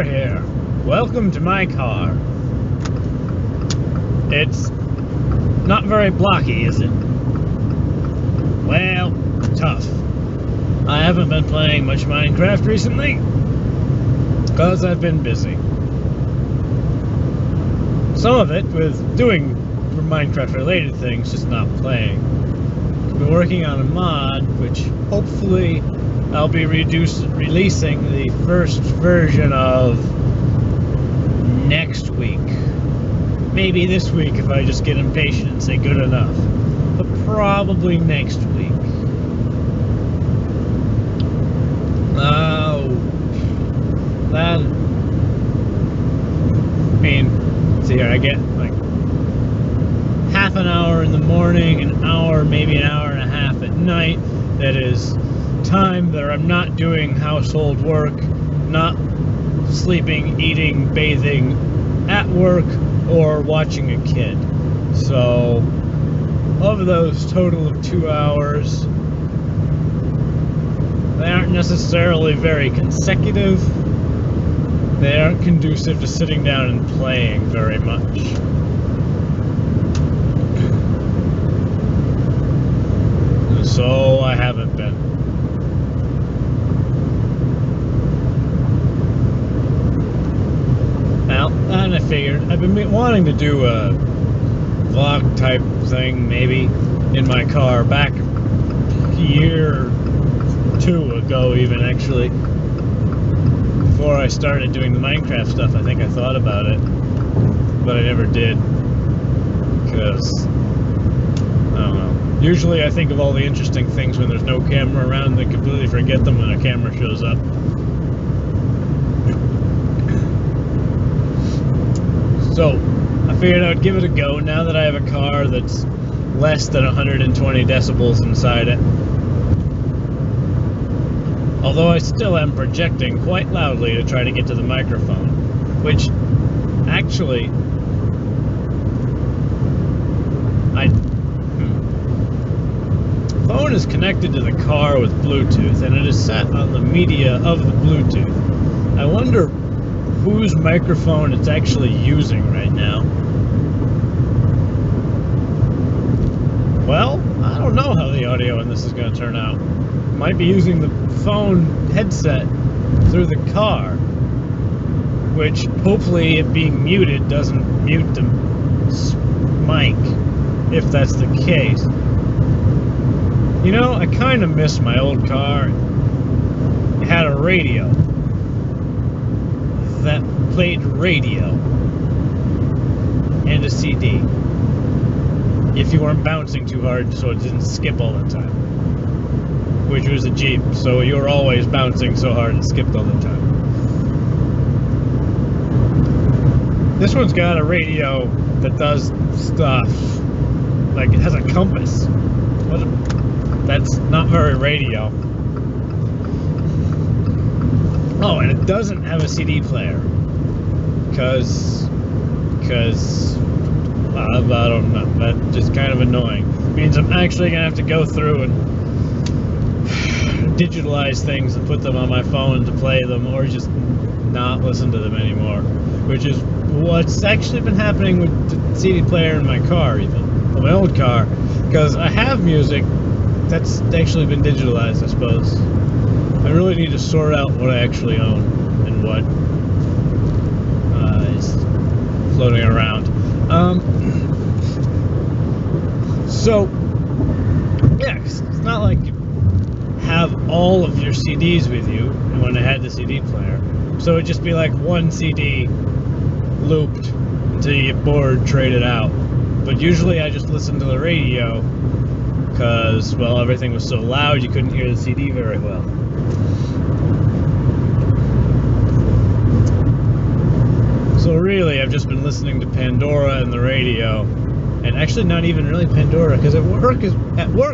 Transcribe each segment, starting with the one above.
Car here. Welcome to my car. It's not very blocky, is it? Well, tough. I haven't been playing much Minecraft recently because I've been busy. Some of it with doing Minecraft related things, just not playing. I've been working on a mod which hopefully I'll be releasing the first version of next week. Maybe this week if I just get impatient and say good enough. But probably next week. See here, I get like half an hour in the morning, an hour, maybe an hour and a half at night. That is time that I'm not doing household work, not sleeping, eating, bathing at work, or watching a kid. So, of those total of 2 hours, they aren't necessarily very consecutive. They aren't conducive to sitting down and playing very much. So I haven't been. Now, and I figured I've been wanting to do a vlog type thing maybe in my car back a year or two ago even actually. Before I started doing the Minecraft stuff, I think I thought about it, but I never did, because, I don't know. Usually I think of all the interesting things when there's no camera around, and completely forget them when a camera shows up. So, I figured I would give it a go now that I have a car that's less than 120 decibels inside it. Although I still am projecting quite loudly to try to get to the microphone, which actually phone is connected to the car with Bluetooth, and it is set on the media of the Bluetooth. I wonder whose microphone it's actually using right now. Well, I don't know how the audio in this is going to turn out. Might be using the phone headset through the car, which hopefully it being muted doesn't mute the mic, if that's the case. You know, I kind of miss my old car. It had a radio that played radio and a CD if you weren't bouncing too hard so it didn't skip all the time. Which was a Jeep, so you were always bouncing so hard it skipped all the time. This one's got a radio that does stuff, like it has a compass. That's not very radio. Oh, and it doesn't have a CD player, because I don't know, that's just kind of annoying. It means I'm actually going to have to go through and digitalize things and put them on my phone to play them, or just not listen to them anymore, which is what's actually been happening with the CD player in my car, even my old car, because I have music that's actually been digitalized, I suppose. I really need to sort out what I actually own and what is floating around. So yeah, it's not like you have all of your CDs with you when I had the CD player, so it'd just be like one CD looped until you get bored, trade it out. But usually I just listened to the radio because, well, everything was so loud you couldn't hear the CD very well. So really I've just been listening to Pandora and the radio, and actually not even really Pandora, because at work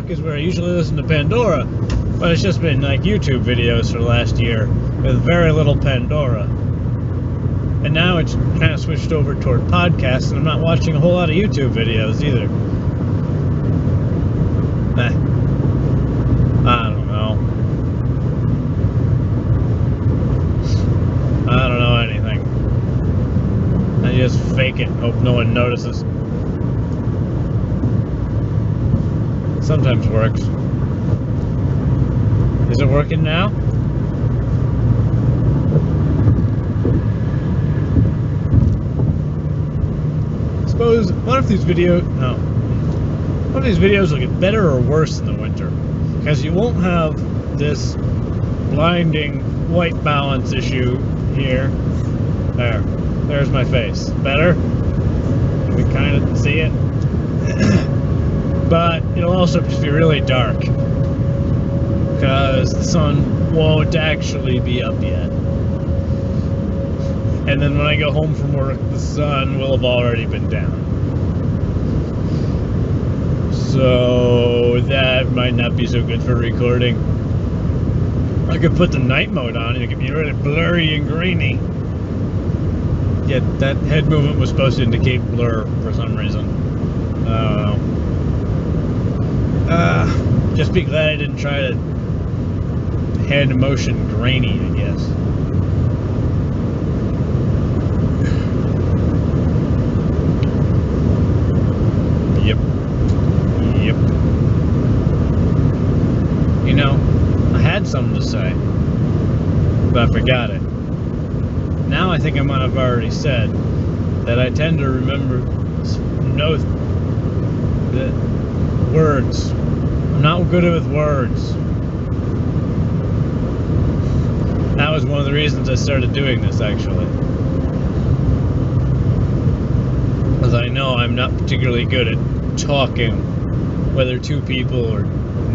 is where I usually listen to Pandora. But it's just been like YouTube videos for the last year with very little Pandora. And now it's kind of switched over toward podcasts, and I'm not watching a whole lot of YouTube videos either. I don't know anything. it. Hope no one notices. Sometimes works. Is it working now? Suppose, what if these videos, no. What if these videos will get better or worse in the winter? Because you won't have this blinding white balance issue here. There's my face. Better? Can we kind of see it? But it'll also just be really dark. Because the sun won't actually be up yet. And then when I go home from work, the sun will have already been down. So that might not be so good for recording. I could put the night mode on and it could be really blurry and grainy. Yeah, that head movement was supposed to indicate blur for some reason. I don't know. Just be glad I didn't try to head motion grainy, I guess. Yep. You know, I had something to say, but I forgot it. Now I think I might have already said that I tend to know the words. I'm not good with words. That was one of the reasons I started doing this, actually. Because I know I'm not particularly good at talking, whether two people or,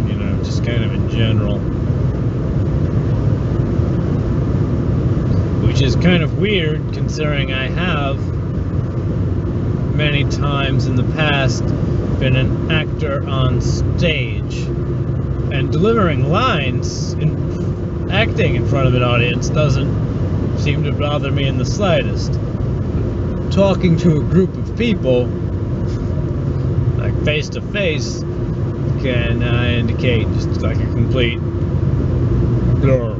you know, just kind of in general. Which is kind of weird, considering I have many times in the past been an actor on stage, and delivering lines acting in front of an audience doesn't seem to bother me in the slightest. Talking to a group of people, like face to face, can indicate just like a complete blur.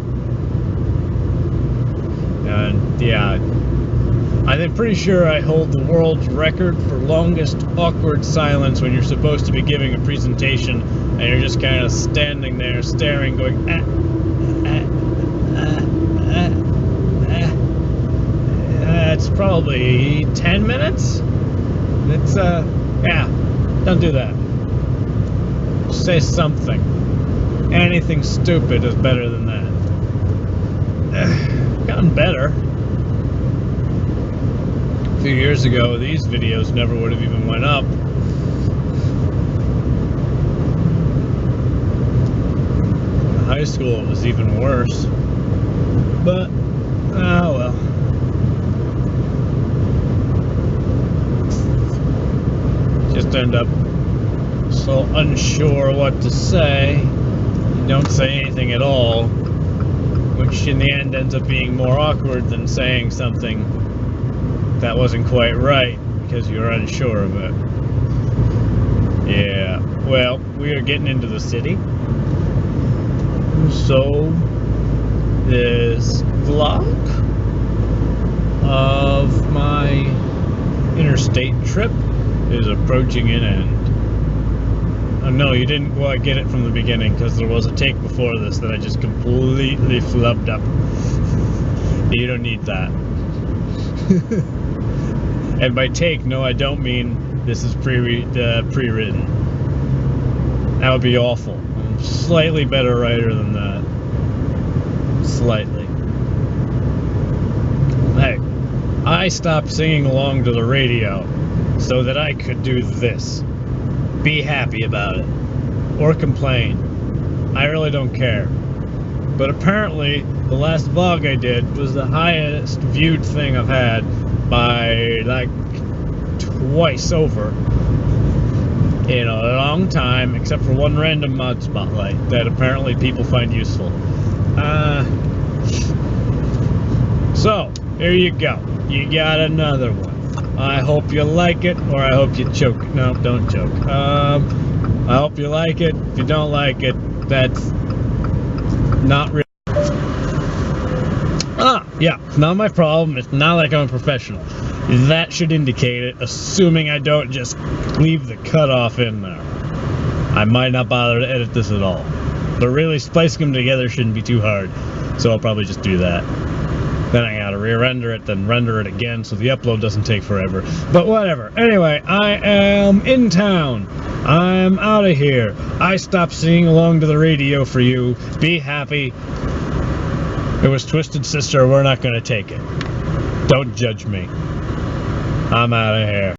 And yeah, I'm pretty sure I hold the world's record for longest awkward silence when you're supposed to be giving a presentation and you're just kind of standing there staring, going it's probably 10 minutes. It's yeah, don't do that. Say something. Anything stupid is better than that. Gotten better. A few years ago, these videos never would have even went up. In high school, it was even worse. But, oh well. Just end up so unsure what to say. You don't say anything at all, which in the end ends up being more awkward than saying something that wasn't quite right because you're unsure of it. Yeah, well, we are getting into the city. So, this vlog of my interstate trip is approaching an end. Oh no, you didn't quite get it from the beginning because there was a take before this that I just completely flubbed up. You don't need that. And by take, no, I don't mean this is pre-written. That would be awful. I'm a slightly better writer than that. Slightly. Hey, I stopped singing along to the radio so that I could do this. Be happy about it. Or complain. I really don't care. But apparently, the last vlog I did was the highest viewed thing I've had by, like, twice over in a long time, except for one random mod spotlight that apparently people find useful. So, here you go. You got another one. I hope you like it, or I hope you choke. No, don't choke. I hope you like it. If you don't like it, that's not really. Yeah, it's not my problem. It's not like I'm a professional. That should indicate it, assuming I don't just leave the cutoff in there. I might not bother to edit this at all. But really, splicing them together shouldn't be too hard, so I'll probably just do that. Then I gotta re-render it, then render it again, so the upload doesn't take forever. But whatever. Anyway, I am in town. I'm out of here. I stopped singing along to the radio for you. Be happy. It was Twisted Sister. We're not gonna take it. Don't judge me. I'm out of here.